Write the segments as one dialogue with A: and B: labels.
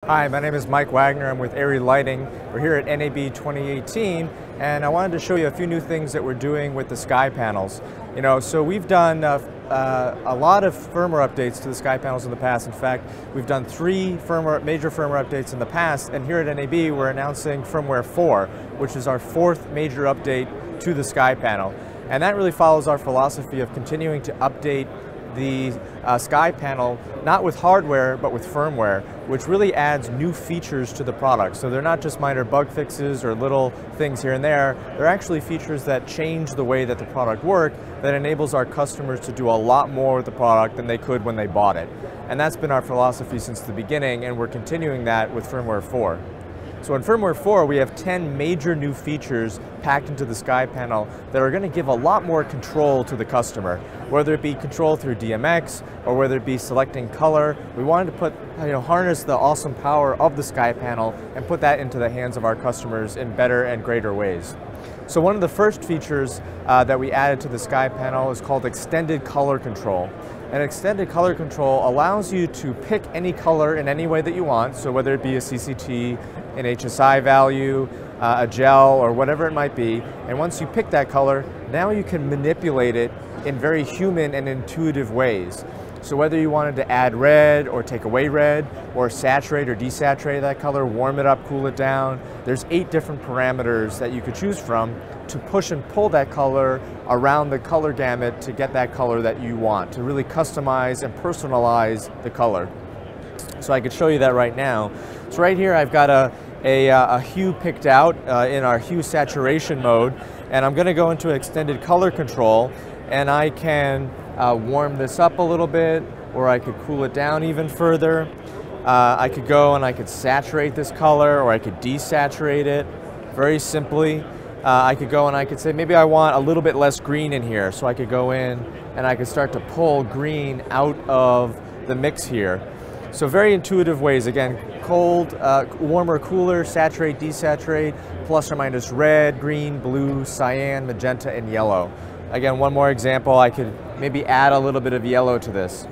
A: Hi, my name is Mike Wagner. I'm with ARRI Lighting. We're here at NAB 2018, and I wanted to show you a few new things that we're doing with the sky panels. So we've done a lot of firmware updates to the sky panels in the past. In fact, we've done 3 major firmware updates in the past, and here at NAB we're announcing Firmware 4, which is our 4th major update to the sky panel. And that really follows our philosophy of continuing to update the sky panel, not with hardware, but with firmware, which really adds new features to the product. So they're not just minor bug fixes or little things here and there. They're actually features that change the way that the product works, that enables our customers to do a lot more with the product than they could when they bought it. And that's been our philosophy since the beginning, and we're continuing that with Firmware 4. So in Firmware 4, we have 10 major new features packed into the sky panel that are going to give a lot more control to the customer, whether it be control through DMX or whether it be selecting color. We wanted to put, harness the awesome power of the sky panel and put that into the hands of our customers in better and greater ways. So one of the first features that we added to the sky panel is called extended color control. And extended color control allows you to pick any color in any way that you want, so whether it be a CCT, an HSI value, a gel, or whatever it might be. And once you pick that color, now you can manipulate it in very human and intuitive ways. So whether you wanted to add red or take away red, or saturate or desaturate that color, warm it up, cool it down, there's 8 different parameters that you could choose from to push and pull that color around the color gamut to get that color that you want, to really customize and personalize the color. So I could show you that right now. So right here I've got a hue picked out in our hue saturation mode, and I'm going to go into extended color control, and I can warm this up a little bit, or I could cool it down even further. I could go and I could saturate this color, or I could desaturate it very simply. I could go and I could say maybe I want a little bit less green in here, so I could go in and I could start to pull green out of the mix here. So very intuitive ways, again, cold, warmer, cooler, saturate, desaturate, plus or minus red, green, blue, cyan, magenta, and yellow. Again, one more example, I could maybe add a little bit of yellow to this.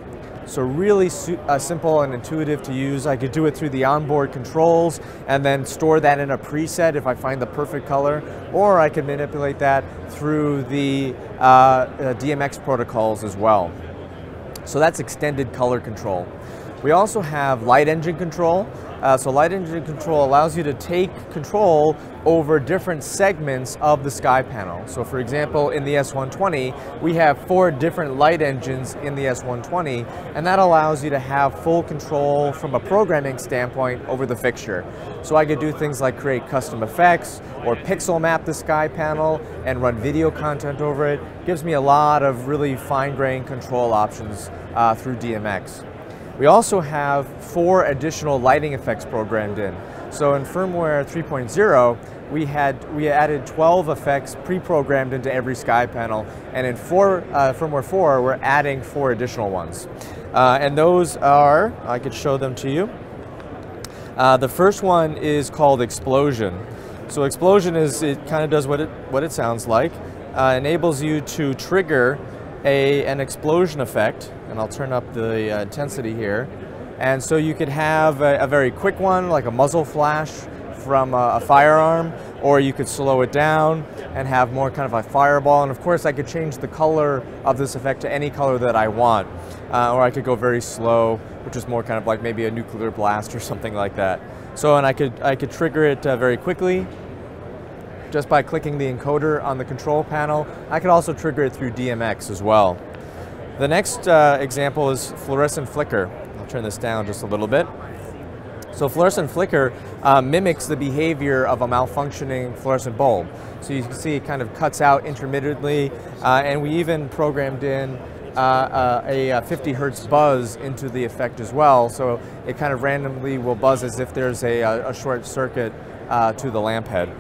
A: So really simple and intuitive to use. I could do it through the onboard controls and then store that in a preset if I find the perfect color, or I could manipulate that through the DMX protocols as well. So that's extended color control. We also have light engine control. So light engine control allows you to take control over different segments of the sky panel. So for example, in the S120, we have 4 different light engines in the S120, and that allows you to have full control from a programming standpoint over the fixture. So I could do things like create custom effects or pixel map the sky panel and run video content over it. Gives me a lot of really fine-grained control options through DMX. We also have 4 additional lighting effects programmed in. So in Firmware 3.0, we added 12 effects pre-programmed into every sky panel, and in Firmware 4, we're adding 4 additional ones. And those are, I could show them to you. The first one is called Explosion. So Explosion it kind of does what it sounds like. Enables you to trigger an explosion effect, and I'll turn up the intensity here. And so you could have a very quick one, like a muzzle flash from a firearm, or you could slow it down and have more kind of a fireball. And of course I could change the color of this effect to any color that I want. Or I could go very slow, which is more kind of like maybe a nuclear blast or something like that. So, and I could trigger it very quickly just by clicking the encoder on the control panel. I could also trigger it through DMX as well. The next example is fluorescent flicker. I'll turn this down just a little bit. So fluorescent flicker mimics the behavior of a malfunctioning fluorescent bulb. So you can see it kind of cuts out intermittently, and we even programmed in a 50 hertz buzz into the effect as well, so it kind of randomly will buzz as if there's a short circuit to the lamp head.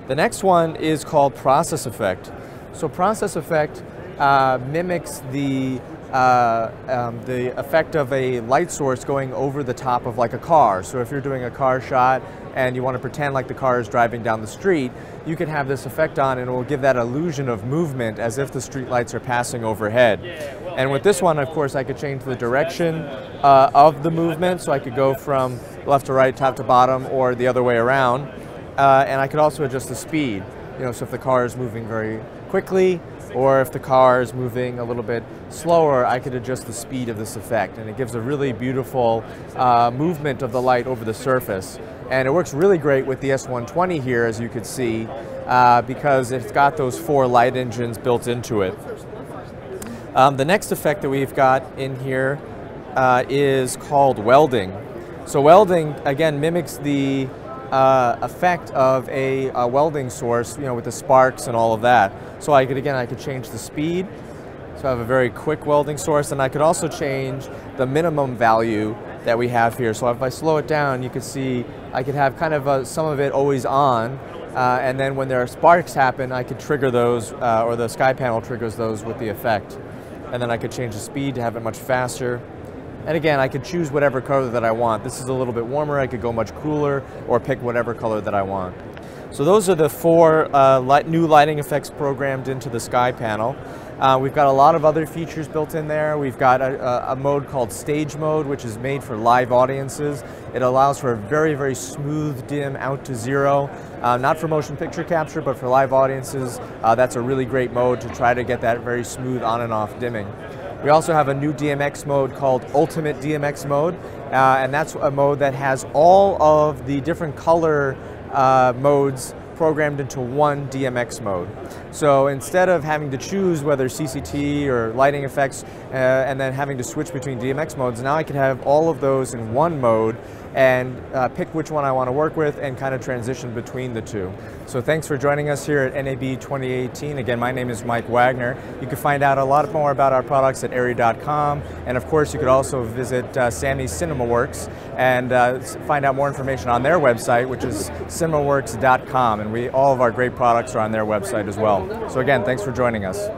A: The next one is called process effect. So process effect mimics the the effect of a light source going over the top of like a car. So if you're doing a car shot and you want to pretend like the car is driving down the street, you can have this effect on and it will give that illusion of movement as if the street lights are passing overhead. And with this one, of course, I could change the direction of the movement, so I could go from left to right, top to bottom, or the other way around. And I could also adjust the speed. So if the car is moving very quickly, or if the car is moving a little bit slower, I could adjust the speed of this effect. And it gives a really beautiful movement of the light over the surface. And it works really great with the S120 here, as you could see, because it's got those 4 light engines built into it. The next effect that we've got in here is called welding. So welding, again, mimics the effect of a welding source, with the sparks and all of that. So I could change the speed. So I have a very quick welding source, and I could also change the minimum value that we have here. So if I slow it down, you can see I could have kind of some of it always on, and then when there are sparks happen, I could trigger those, or the Skypanel triggers those with the effect. And then I could change the speed to have it much faster. And again, I could choose whatever color that I want. This is a little bit warmer, I could go much cooler, or pick whatever color that I want. So those are the 4 new lighting effects programmed into the Skypanel. We've got a lot of other features built in there. We've got a mode called Stage Mode, which is made for live audiences. It allows for a very, very smooth dim out to 0. Not for motion picture capture, but for live audiences. That's a really great mode to try to get that very smooth on and off dimming. We also have a new DMX mode called Ultimate DMX mode, and that's a mode that has all of the different color modes programmed into one DMX mode. So instead of having to choose whether CCT or lighting effects and then having to switch between DMX modes, now I can have all of those in one mode and pick which one I want to work with and kind of transition between the two. So thanks for joining us here at NAB 2018. Again, my name is Mike Wagner. You can find out a lot more about our products at ARRI.com, and of course you could also visit Sammy's CinemaWorks and find out more information on their website, which is cinemaworks.com, and all of our great products are on their website as well. So again, thanks for joining us.